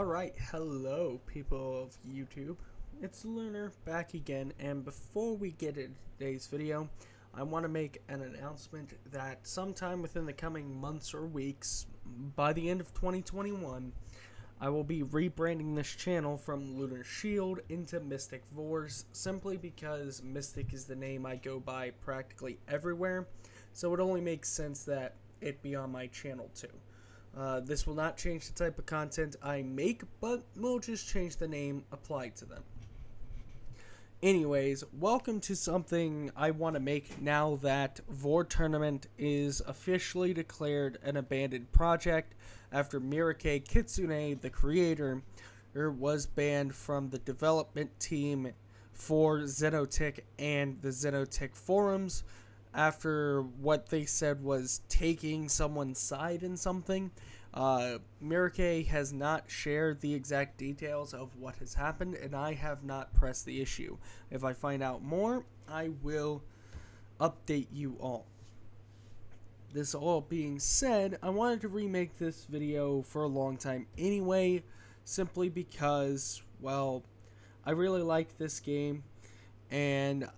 Alright, hello people of YouTube. It's Lunar back again, and before we get into today's video, I want to make an announcement that sometime within the coming months or weeks, by the end of 2021, I will be rebranding this channel from Lunar Shield into Mystic Vores, simply because Mystic is the name I go by practically everywhere, so it only makes sense that it be on my channel too. This will not change the type of content I make, but will just change the name applied to them. Anyways, welcome to something I want to make now that Vore Tournament is officially declared an abandoned project after Remake Kitsune, the creator, was banned from the development team for Xonotic and the Xonotic forums after what they said was taking someone's side in something. Remake has not shared the exact details of what has happened, and I have not pressed the issue. If I find out more, I will update you all. This all being said, I wanted to remake this video for a long time anyway, simply because, well, I really liked this game, and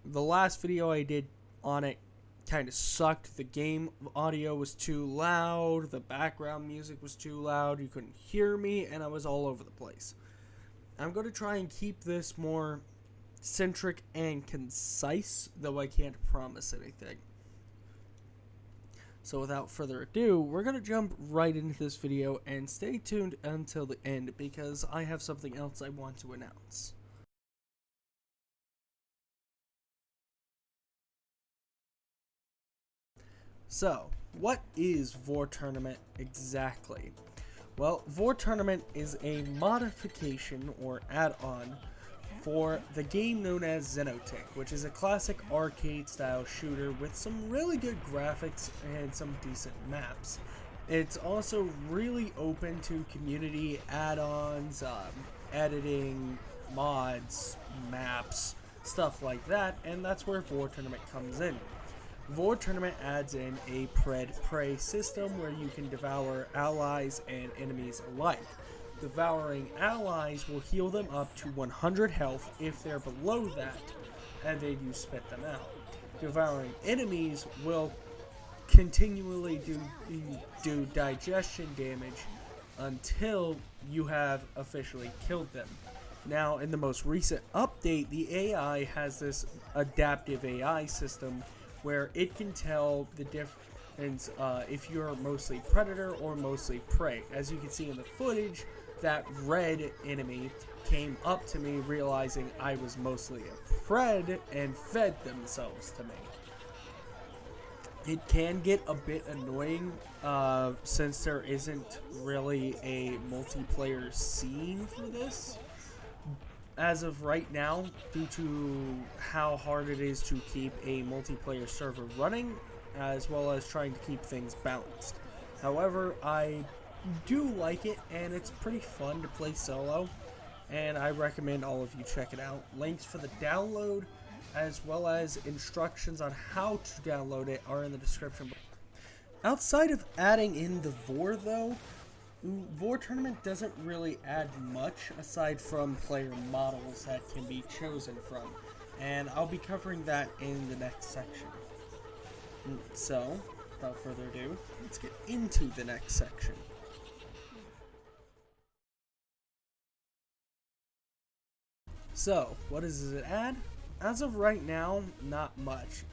the last video I did on it kind of sucked. The game audio was too loud, the background music was too loud, you couldn't hear me, and I was all over the place. I'm going to try and keep this more centric and concise, though I can't promise anything. So without further ado, we're going to jump right into this video, and stay tuned until the end because I have something else I want to announce. So, what is Vore Tournament exactly? Well, Vore Tournament is a modification or add-on for the game known as Xonotic, which is a classic arcade-style shooter with some really good graphics and some decent maps. It's also really open to community add-ons, editing, mods, maps, stuff like that, and that's where Vore Tournament comes in. Vore Tournament adds in a pred-prey system where you can devour allies and enemies alike. Devouring allies will heal them up to 100 health if they're below that, and then you spit them out. Devouring enemies will continually do digestion damage until you have officially killed them. Now, in the most recent update, the AI has this adaptive AI system where it can tell the difference if you're mostly predator or mostly prey. As you can see in the footage, that red enemy came up to me realizing I was mostly a pred and fed themselves to me. It can get a bit annoying since there isn't really a multiplayer scene for this. As of right now, due to how hard it is to keep a multiplayer server running, as well as trying to keep things balanced. However, I do like it, and it's pretty fun to play solo, and I recommend all of you check it out. Links for the download, as well as instructions on how to download it, are in the description. Outside of adding in the Vore, though, Vore Tournament doesn't really add much aside from player models that can be chosen from, and I'll be covering that in the next section. So, without further ado, let's get into the next section. So, what does it add? As of right now, not much.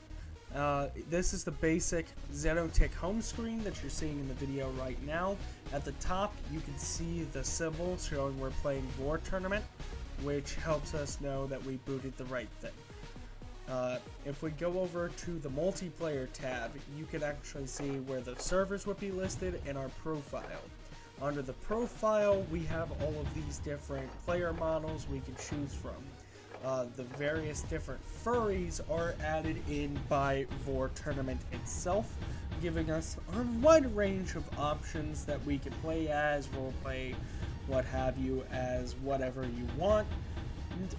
This is the basic Xonotic home screen that you're seeing in the video right now. At the top, you can see the symbol showing we're playing Vore Tournament, which helps us know that we booted the right thing. If we go over to the multiplayer tab, you can actually see where the servers would be listed and our profile. Under the profile, we have all of these different player models we can choose from. The various different furries are added in by Vore Tournament itself, giving us a wide range of options that we can play as, roleplay, what have you, as whatever you want. And,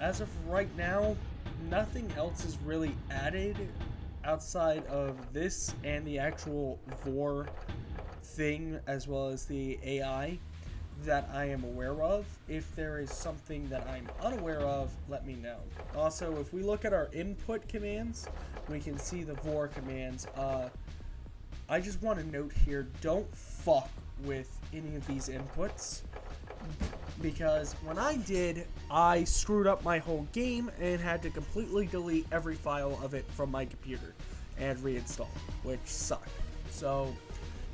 as of right now, nothing else is really added outside of this and the actual Vore thing, as well as the AI. that I am aware of. If there is something that I'm unaware of, let me know. Also, if we look at our input commands, we can see the Vore commands. I just want to note here, don't fuck with any of these inputs, because when I did, I screwed up my whole game and had to completely delete every file of it from my computer and reinstall, which sucked. So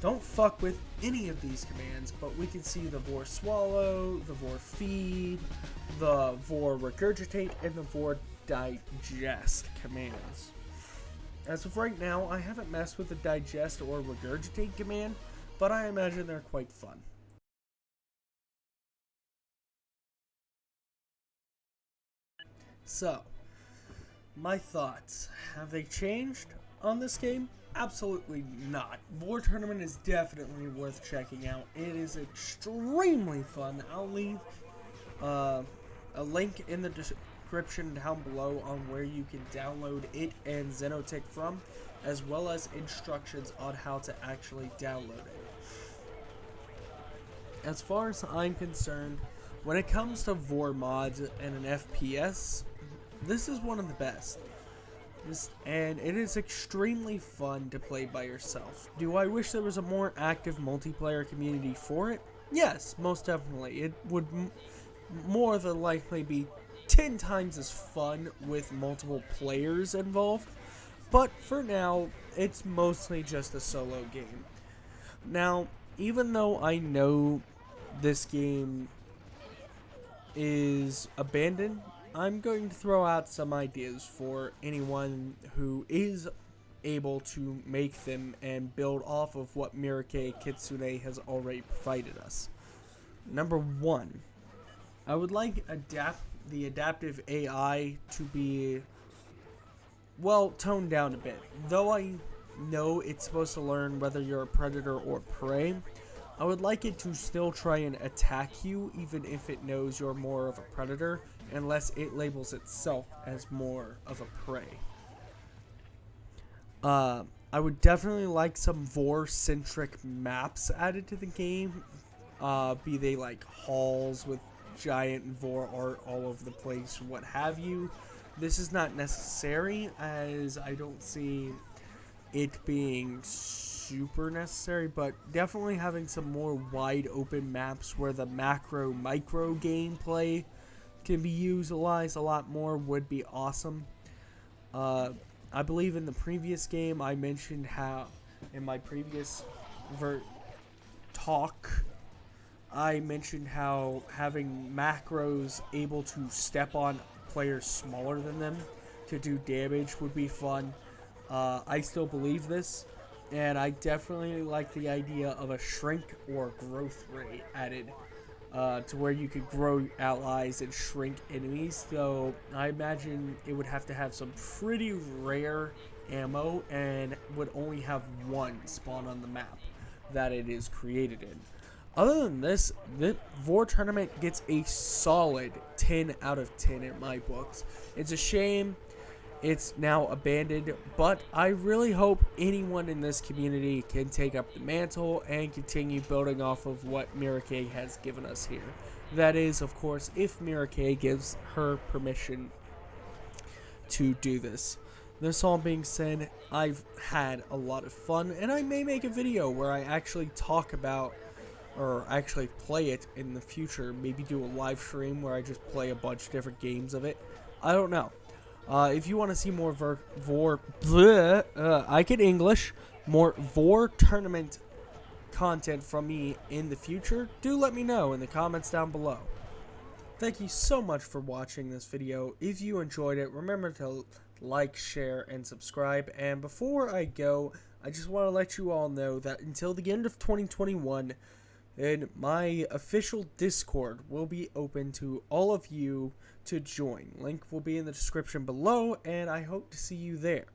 don't fuck with any of these commands, but we can see the Vore swallow, the Vore feed, the Vore regurgitate, and the Vore digest commands. As of right now, I haven't messed with the digest or regurgitate command, but I imagine they're quite fun. So, my thoughts. Have they changed on this game? Absolutely not. Vore Tournament is definitely worth checking out. It is extremely fun. I'll leave a link in the description down below on where you can download it and Xonotic from, as well as instructions on how to actually download it. As far as I'm concerned, when it comes to Vore mods and an FPS, this is one of the best. And it is extremely fun to play by yourself. Do I wish there was a more active multiplayer community for it? Yes, most definitely. It would more than likely be 10 times as fun with multiple players involved. But for now, it's mostly just a solo game. Now, even though I know this game is abandoned, I'm going to throw out some ideas for anyone who is able to make them and build off of what Mirake Kitsune has already provided us. Number 1, I would like the adaptive AI to be, well, toned down a bit. Though I know it's supposed to learn whether you're a predator or prey, I would like it to still try and attack you even if it knows you're more of a predator, unless it labels itself as more of a prey. I would definitely like some Vore-centric maps added to the game, be they like halls with giant Vore art all over the place, what have you. This is not necessary, as I don't see it being super necessary, but definitely having some more wide open maps where the macro micro gameplay can be utilized a lot more would be awesome. I believe in the previous game I mentioned how in my previous talk I mentioned how having macros able to step on players smaller than them to do damage would be fun. I still believe this, and I definitely like the idea of a shrink or growth rate added to where you could grow allies and shrink enemies. So I imagine it would have to have some pretty rare ammo and would only have one spawn on the map that it is created in. Other than this, the Vore Tournament gets a solid 10 out of 10 in my books. It's a shame it's now abandoned, but I really hope anyone in this community can take up the mantle and continue building off of what Mirake has given us here. That is, of course, if Mirake gives her permission to do this. This all being said, I've had a lot of fun, and I may make a video where I actually talk about or actually play it in the future. Maybe do a live stream where I just play a bunch of different games of it. I don't know. If you want to see more I can English, more Vore Tournament content from me in the future, do let me know in the comments down below. Thank you so much for watching this video. If you enjoyed it, remember to like, share, and subscribe. And before I go, I just want to let you all know that until the end of 2021, and my official Discord will be open to all of you to join. Link will be in the description below, and I hope to see you there.